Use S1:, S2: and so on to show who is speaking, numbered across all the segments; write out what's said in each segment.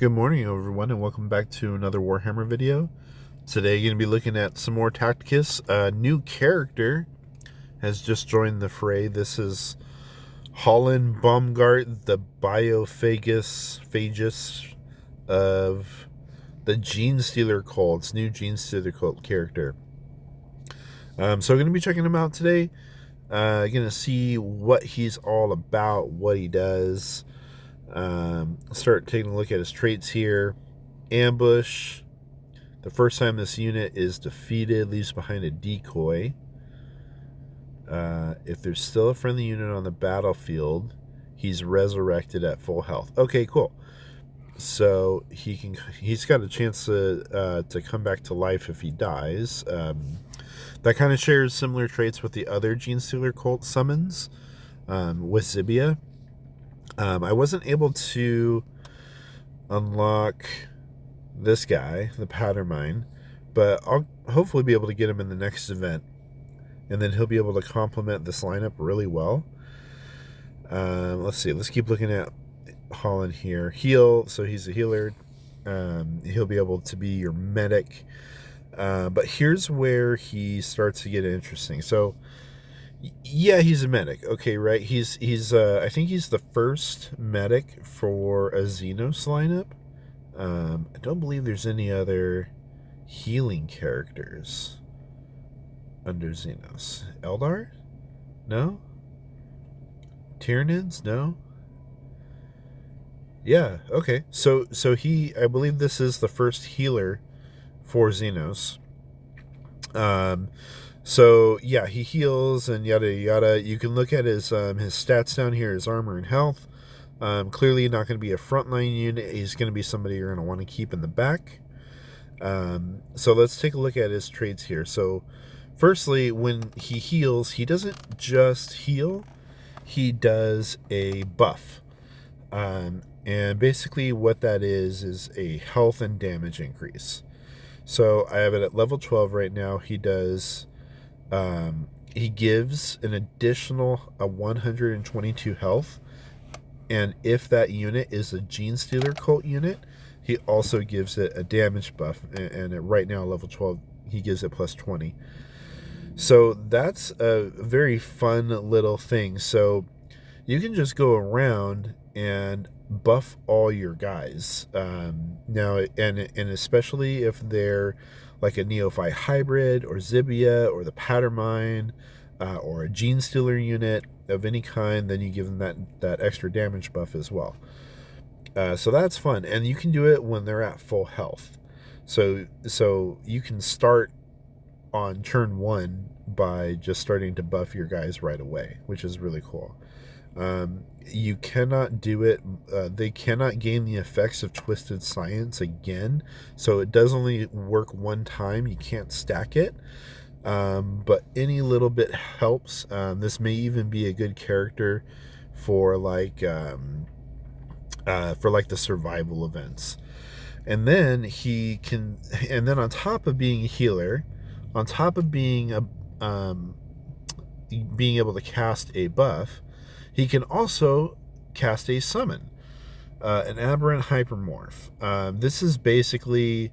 S1: Good morning, everyone, and welcome back to another Warhammer video. Today, you're going to be looking at some more Tacticus. A new character has just joined the fray. This is Hollan Baumgart, the biophagus of the Genestealer cult. It's new Genestealer cult character. So we're going to be checking him out today. Going to see what he's all about, what he does. Start taking a look at his traits here. Ambush. The first time this unit is defeated, leaves behind a decoy. If there's still a friendly unit on the battlefield, he's resurrected at full health. Okay, cool. So he's got a chance to come back to life if he dies. That kind of shares similar traits with the other Genestealer cult summons, with Zibia. I wasn't able to unlock this guy, the Pattern Mine, but I'll hopefully be able to get him in the next event, and then he'll be able to complement this lineup really well. Let's see. Let's keep looking at Hollan here. Heal, so he's a healer. He'll be able to be your medic. But here's where he starts to get interesting. So, yeah, he's a medic. Okay, right? He's I think he's the first medic for a Xenos lineup. I don't believe there's any other healing characters under Xenos. Eldar? No? Tyranids? No? Yeah, okay. So I believe this is the first healer for Xenos. So yeah, he heals and yada yada. You can look at his stats down here, his armor and health. Clearly not going to be a frontline unit. He's going to be somebody you're going to want to keep in the back. So let's take a look at his traits here. So firstly, when he heals, he doesn't just heal. He does a buff. And basically what that is a health and damage increase. So I have it at level 12 right now. He does... he gives an additional 122 health, and if that unit is a Genestealer cult unit, he also gives it a damage buff, and at right now level 12 he gives it plus 20. So that's a very fun little thing. So you can just go around and buff all your guys, now, and especially if they're like a Neophyte hybrid or Zibia or the Pattern Mine, or a Genestealer unit of any kind, then you give them that extra damage buff as well. So that's fun, and you can do it when they're at full health. So you can start on turn 1 by just starting to buff your guys right away, which is really cool. You cannot do it. They cannot gain the effects of Twisted Science again, so it does only work one time. You can't stack it, but any little bit helps. This may even be a good character for like the survival events. And then on top of being a healer, on top of being being able to cast a buff, he can also cast a summon, an aberrant hypermorph. This is basically,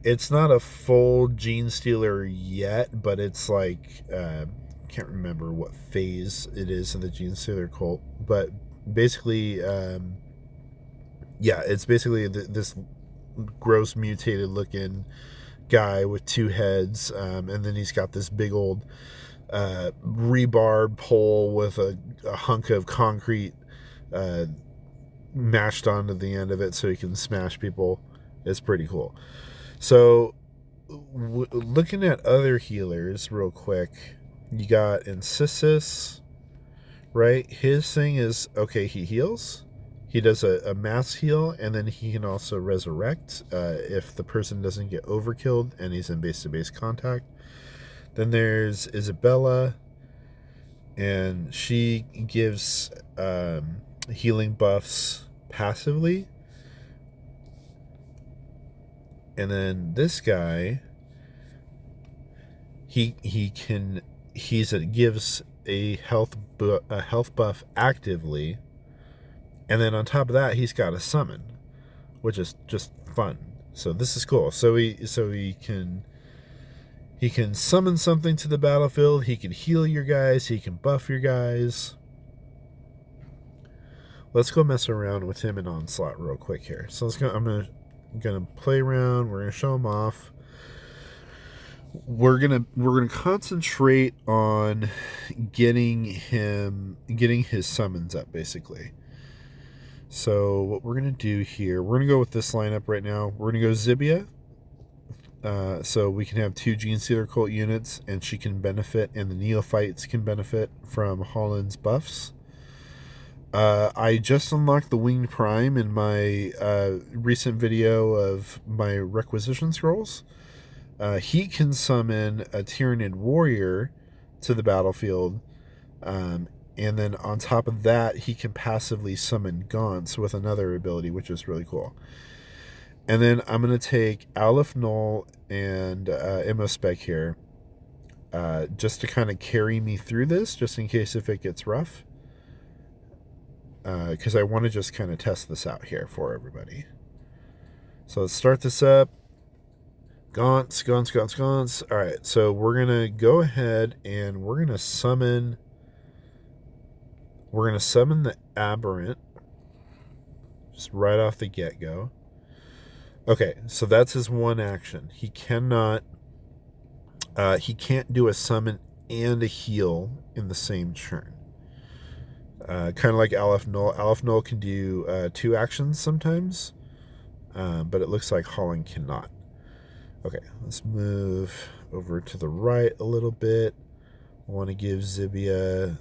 S1: it's not a full Genestealer yet, but it's like, can't remember what phase it is in the Genestealer cult, but basically, yeah, it's basically this gross mutated looking guy with 2 heads, and then he's got this big old rebar pole with a hunk of concrete mashed onto the end of it so he can smash people. It's pretty cool. So looking at other healers real quick, you got Incisus, right? His thing is, okay, he heals. He does a mass heal, and then he can also resurrect if the person doesn't get overkilled and he's in base-to-base contact. Then there's Isabella, and she gives healing buffs passively. And then this guy, he gives a health buff actively, and then on top of that, he's got a summon. which is just fun. So this is cool. So he can summon something to the battlefield. He can heal your guys. He can buff your guys. Let's go mess around with him in Onslaught real quick here. So let's go. I'm gonna play around. We're gonna show him off. We're gonna concentrate on getting his summons up, basically. So what we're gonna do here, we're gonna go with this lineup right now. We're gonna go Zibia. So we can have 2 Genestealer cult units, and she can benefit, and the neophytes can benefit from Hollan's buffs. I just unlocked the Winged Prime in my recent video of my requisition scrolls. He can summon a Tyranid warrior to the battlefield, and then on top of that, he can passively summon Gaunts with another ability, which is really cool. And then I'm going to take Aleph Null and Immospec here, just to kind of carry me through this, just in case if it gets rough. Because I want to just kind of test this out here for everybody. So let's start this up. Gaunts. All right, so we're going to go ahead and we're going to summon the Aberrant just right off the get-go. Okay, so that's his one action. He can't do a summon and a heal in the same turn. Kind of like Aleph Null. Aleph Null can do 2 actions sometimes, but it looks like Hollan cannot. Okay, let's move over to the right a little bit. I want to give Zibia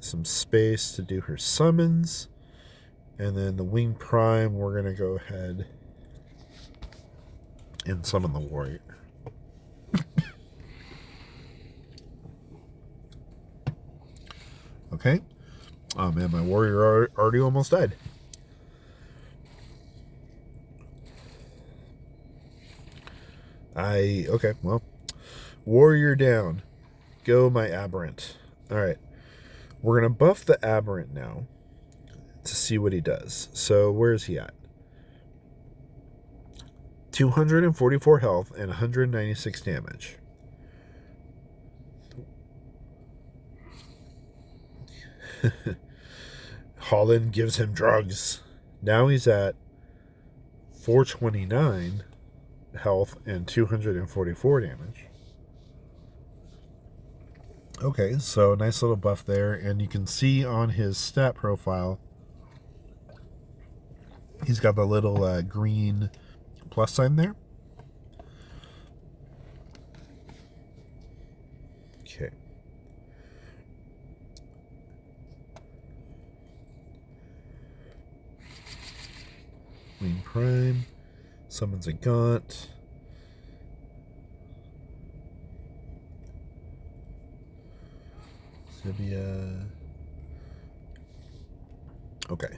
S1: some space to do her summons. And then the Winged Prime, we're going to go ahead and summon the warrior. Okay. Oh man, my warrior already almost died. Okay, well, warrior down. Go my Aberrant. Alright. We're going to buff the Aberrant now to see what he does. So, where's he at? 244 health and 196 damage. Hollan gives him drugs. Now he's at 429 health and 244 damage. Okay, so nice little buff there, and you can see on his stat profile he's got the little green plus sign there. Okay. Wing Prime summons a Gaunt. Zibia. Okay.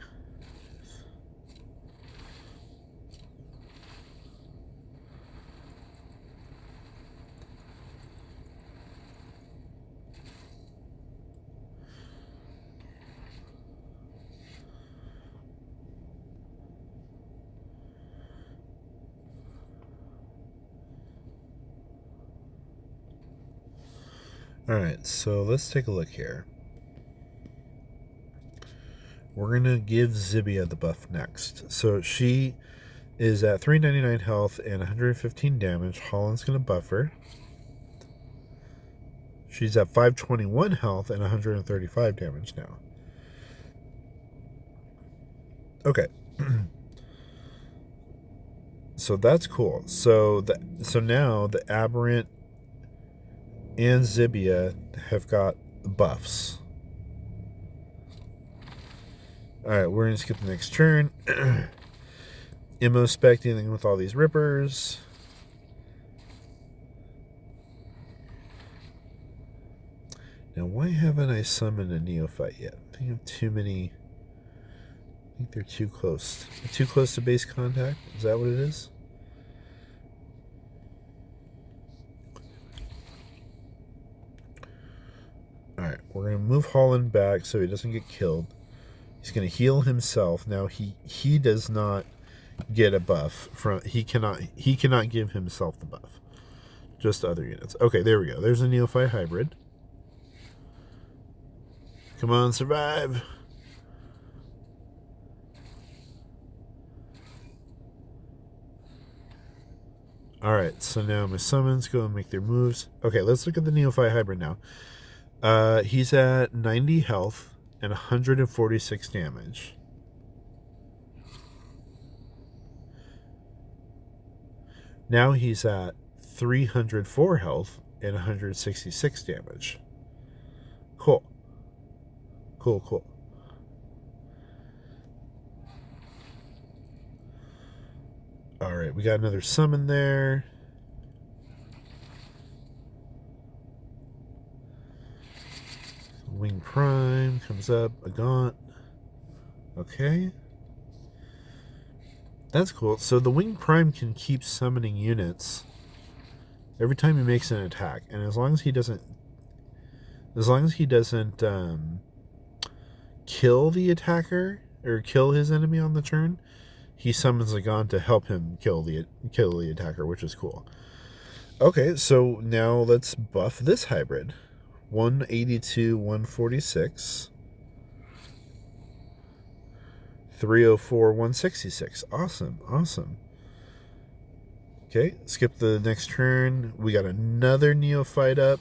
S1: Alright, so let's take a look here. We're going to give Zibia the buff next. So she is at 399 health and 115 damage. Hollan's going to buff her. She's at 521 health and 135 damage now. Okay. So that's cool. So now the Aberrant and Zibia have got buffs. Alright, we're going to skip the next turn. Immospec dealing with all these rippers. Now, why haven't I summoned a neophyte yet? I think I have too many. I think they're too close. They're too close to base contact? Is that what it is? Alright, we're going to move Hollan back so he doesn't get killed. He's going to heal himself. Now, he does not get a buff from. He cannot give himself the buff. Just other units. Okay, there we go. There's a Neophyte hybrid. Come on, survive. Alright, so now my summons go and make their moves. Okay, let's look at the Neophyte hybrid now. He's at 90 health and 146 damage. Now he's at 304 health and 166 damage. Cool. Cool. Alright, we got another summon there. Wing Prime comes up, a Gaunt. Okay. That's cool. So the Wing Prime can keep summoning units every time he makes an attack, and as long as he doesn't kill the attacker or kill his enemy on the turn, he summons a Gaunt to help him kill the attacker, which is cool. Okay, so now let's buff this hybrid. 182, 146. 304, 166. Awesome. Okay, skip the next turn. We got another Neophyte up.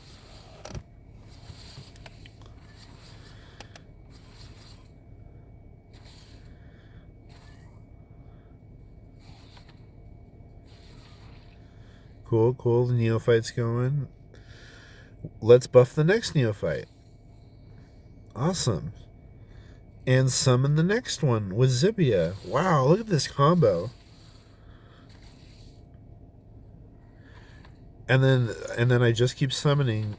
S1: Cool. The Neophyte's going. Let's buff the next Neophyte. Awesome. And summon the next one with Zibia. Wow, look at this combo. And then I just keep summoning,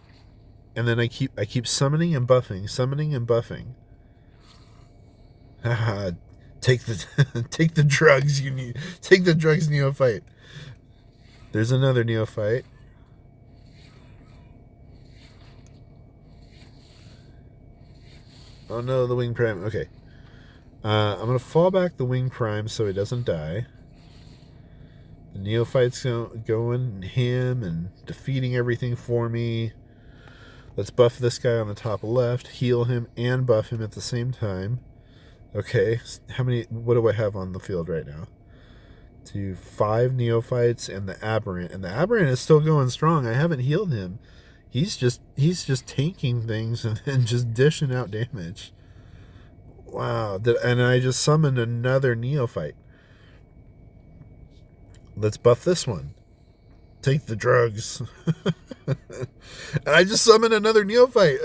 S1: and then I keep summoning and buffing. Haha. Take the drugs you need. Take the drugs, Neophyte. There's another Neophyte. Oh no, the Wing Prime. Okay. I'm going to fall back the Wing Prime so he doesn't die. The Neophyte's going ham and defeating everything for me. Let's buff this guy on the top left, heal him, and buff him at the same time. Okay, what do I have on the field right now? 5 Neophytes and the Aberrant. And the Aberrant is still going strong. I haven't healed him. He's just tanking things and just dishing out damage. Wow. And I just summoned another Neophyte. Let's buff this one. Take the drugs. And I just summoned another Neophyte.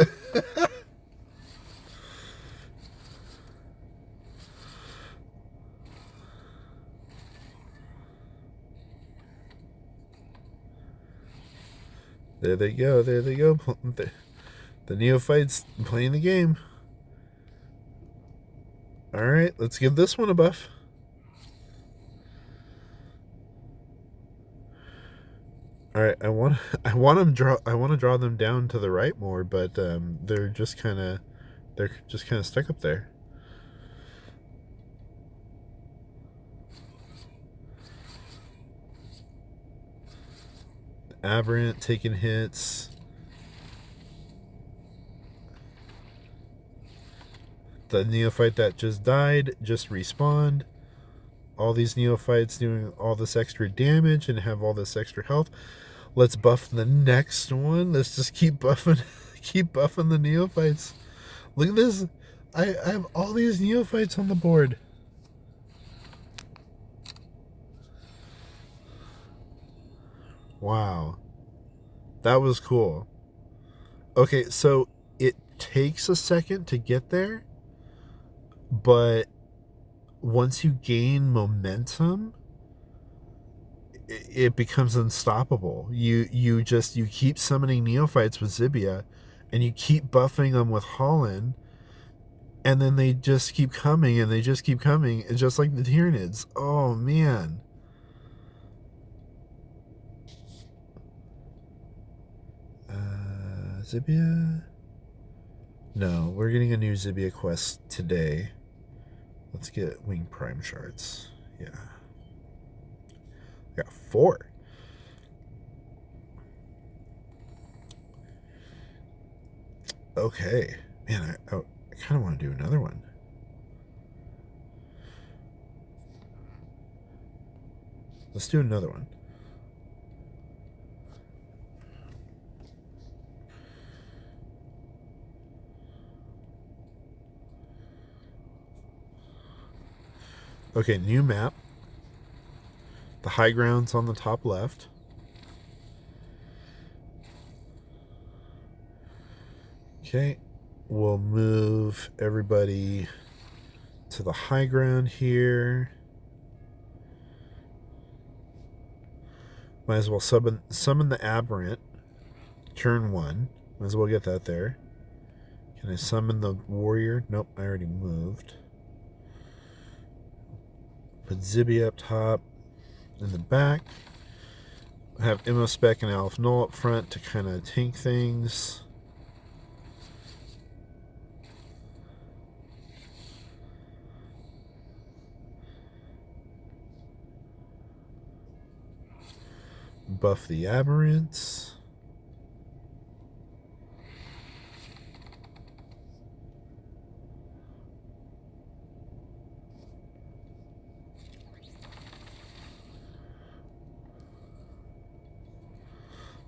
S1: There they go. The Neophyte's playing the game. Alright, let's give this one a buff. Alright, I want to draw them down to the right more, but they're just kind of stuck up there. Aberrant taking hits. The Neophyte that just died just respawned. All these Neophytes doing all this extra damage and have all this extra health. Let's buff the next one. Let's just keep buffing the Neophytes. Look at this. I have all these Neophytes on the board. Wow. That was cool. Okay, so it takes a second to get there, but once you gain momentum, it becomes unstoppable. You keep summoning Neophytes with Zibia, and you keep buffing them with Hollan, and then they just keep coming, and just like the Tyranids. Oh, man. Zibia? No, we're getting a new Zibia quest today. Let's get Wing Prime shards. Yeah. I got 4. Okay. Man, I kind of want to do another one. Let's do another one. Okay, new map. The high ground's on the top left. Okay, we'll move everybody to the high ground here. Might as well summon the aberrant. Turn 1. Might as well get that there. Can I summon the warrior? Nope, I already moved. Put Zibby up top. In the back. Have Immospec and Alf Null up front to kind of tank things. Buff the aberrants.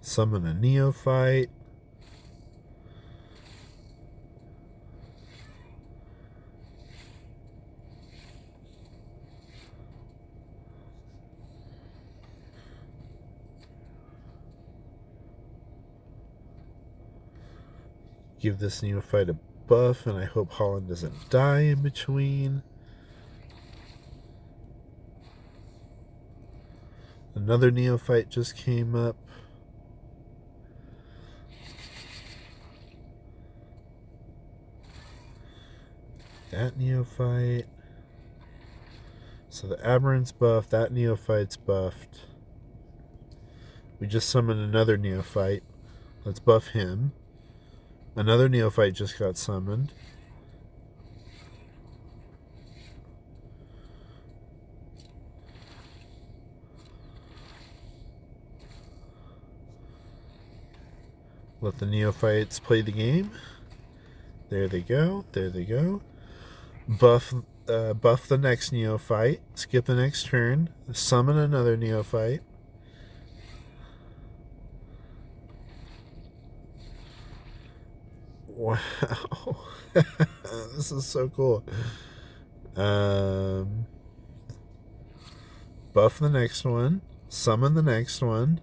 S1: Summon a neophyte. Give this neophyte a buff, and I hope Hollan doesn't die in between. Another neophyte just came up. That neophyte. So the aberrant's buffed, that neophyte's buffed. We just summoned another neophyte. Let's buff him. Another neophyte just got summoned. Let the neophytes play the game. There they go. There they go. Buff the next neophyte. Skip the next turn. Summon another neophyte. Wow. This is so cool. Buff the next one. Summon the next one.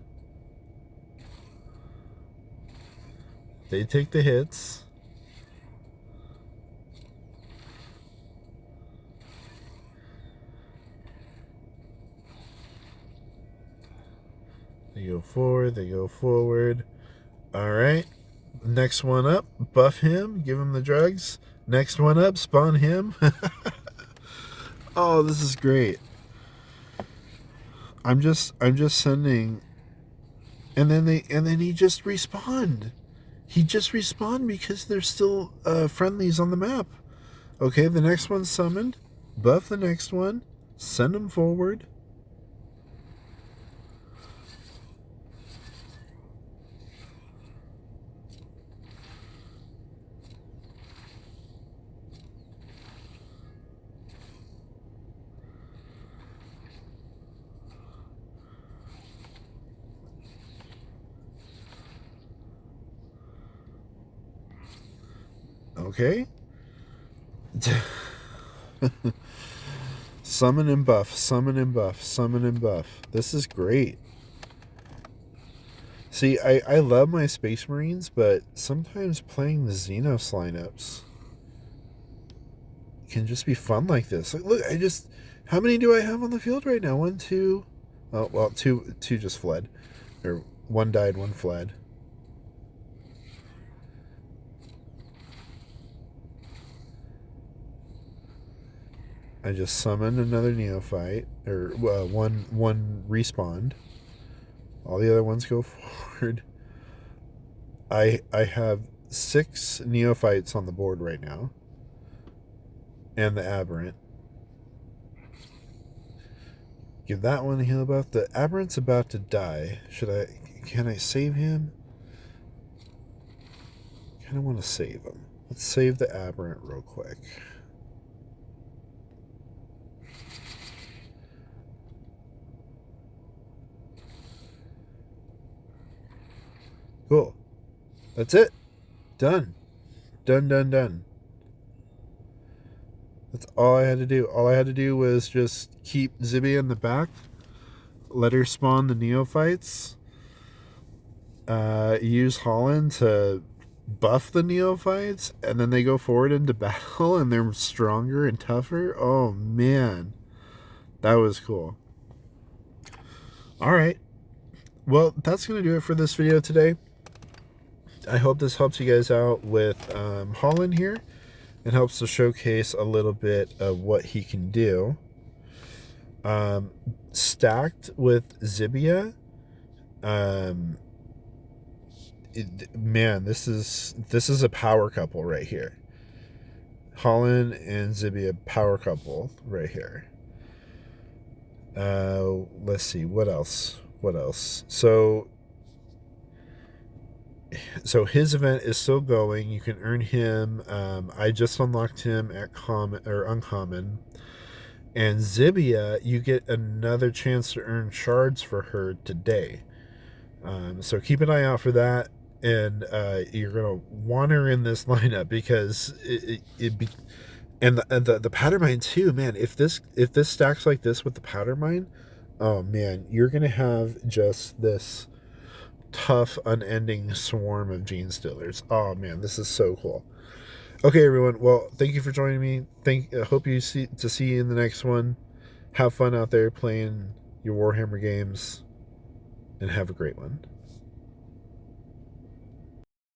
S1: They take the hits. They go forward. They go forward. All right. Next one up, buff him, give him the drugs. Next one up, spawn him. Oh, this is great. I'm just sending, and then he just respawned. He just respawned because there's still friendlies on the map. Okay, the next one's summoned. Buff the next one. Send him forward. Okay. Summon and buff, summon and buff, summon and buff. This is great. See, I love my Space Marines, but sometimes playing the Xenos lineups can just be fun like this. Like, look, how many do I have on the field right now? 1, 2. Oh, well, two just fled. Or one died, one fled. I just summoned another neophyte, or one respawned. All the other ones go forward. I have 6 neophytes on the board right now, and the aberrant. Give that one a heal buff. The Aberrant's about to die. Can I save him? Kind of want to save him. Let's save the Aberrant real quick. Cool. That's it. Done. Done. That's all I had to do. All I had to do was just keep Zibia in the back, let her spawn the neophytes, use Hollan to buff the neophytes, and then they go forward into battle and they're stronger and tougher. Oh man, that was cool. All right, well, that's gonna do it for this video today. I hope this helps you guys out with Hollan here and helps to showcase a little bit of what he can do. Stacked with Zibia, man, this is a power couple right here. Hollan and Zibia power couple right here. Let's see, what else? So his event is still going. You can earn him. I just unlocked him at common or uncommon. And Zibia, you get another chance to earn shards for her today. So keep an eye out for that. And you're gonna want her in this lineup because the powder mine too, man. If this stacks like this with the powder mine, oh man, you're gonna have just this tough, unending swarm of Genestealers. Oh man, this is so cool. Okay, everyone. Well, thank you for joining me. Hope you see you in the next one. Have fun out there playing your Warhammer games, and have a great one.